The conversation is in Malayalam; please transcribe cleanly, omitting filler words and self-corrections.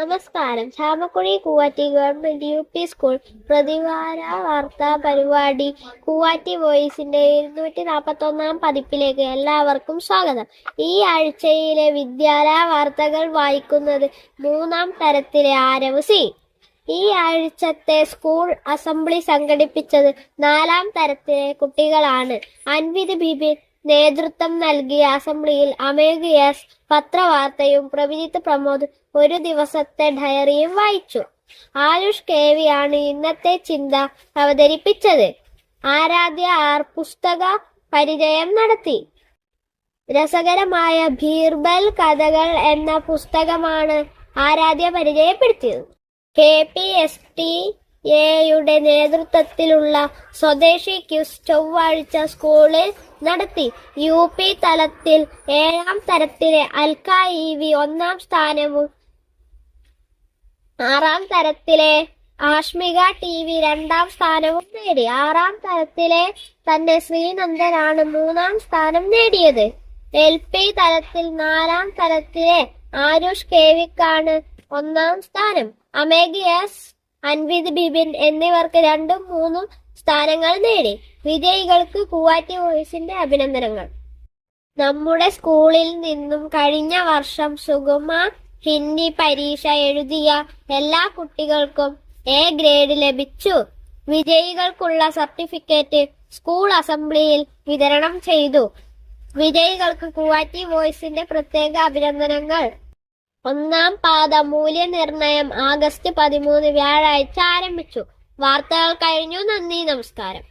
നമസ്കാരം. Chamakkuzhi Koovatti government UP. School പ്രതിവാര വാർത്താ പരിപാടി കൂവാറ്റി വോയിസിന്റെ 241 പതിപ്പിലേക്ക് എല്ലാവർക്കും സ്വാഗതം. ഈ ആഴ്ചയിലെ വിദ്യാലയ വാർത്തകൾ വായിക്കുന്നത് 3ാം തരത്തിലെ ആരവ് സി. ഈ ആഴ്ചത്തെ സ്കൂൾ അസംബ്ലി സംഘടിപ്പിച്ചത് 4ാം തരത്തിലെ കുട്ടികളാണ്. അൻവിത് ബിബിൻ നേതൃത്വം നൽകിയ അസംബ്ലിയിൽ അമേഘ് എസ് പത്രവാർത്തയും പ്രഭിജിത്ത് പ്രമോദ് ഒരു ദിവസത്തെ ഡയറിയും വായിച്ചു. ആയുഷ് കെ.വി. ആണ് ഇന്നത്തെ ചിന്ത അവതരിപ്പിച്ചത്. ആരാധ്യ ആർ പുസ്തക പരിചയം നടത്തി. രസകരമായ ബീർബൽ കഥകൾ എന്ന പുസ്തകമാണ് ആരാധ്യ പരിചയപ്പെടുത്തിയത്. KPSTA-യുടെ നേതൃത്വത്തിലുള്ള സ്വദേശി ക്വിസ് ചൊവ്വാഴ്ച സ്കൂളിൽ നടത്തി. UP തലത്തിൽ 7ാം തരത്തിലെ അൽക്ക EV 1ാം സ്ഥാനവും 6ാം തരത്തിലെ ആഷ്മിക TV 2ാം സ്ഥാനവും നേടി. 6ാം തരത്തിലെ തന്നെ ശ്രീനന്ദനാണ് 3ാം സ്ഥാനം നേടിയത്. LP തലത്തിൽ 4ാം തരത്തിലെ ആരുഷ് കെ.വിക്കാണ് 1ാം സ്ഥാനം. അമേഘ് എസ്, അൻവിത് ബിബിൻ എന്നിവർക്ക് 2ഉം 3ഉം സ്ഥാനങ്ങൾ നേടി. വിജയികൾക്ക് കൂവാറ്റി വോയിസിന്റെ അഭിനന്ദനങ്ങൾ. നമ്മുടെ സ്കൂളിൽ നിന്നും കഴിഞ്ഞ വർഷം സുഗമ ഹിന്ദി പരീക്ഷ എഴുതിയ എല്ലാ കുട്ടികൾക്കും A ഗ്രേഡ് ലഭിച്ചു. വിജയികൾക്കുള്ള സർട്ടിഫിക്കറ്റ് സ്കൂൾ അസംബ്ലിയിൽ വിതരണം ചെയ്തു. വിജയികൾക്ക് കൂവാറ്റി വോയിസിന്റെ പ്രത്യേക അഭിനന്ദനങ്ങൾ. 1ാം പാദ മൂല്യനിർണയം ആഗസ്റ്റ് 13 വ്യാഴാഴ്ച ആരംഭിച്ചു. വാർത്തകൾ കഴിഞ്ഞു. നന്ദി, നമസ്കാരം.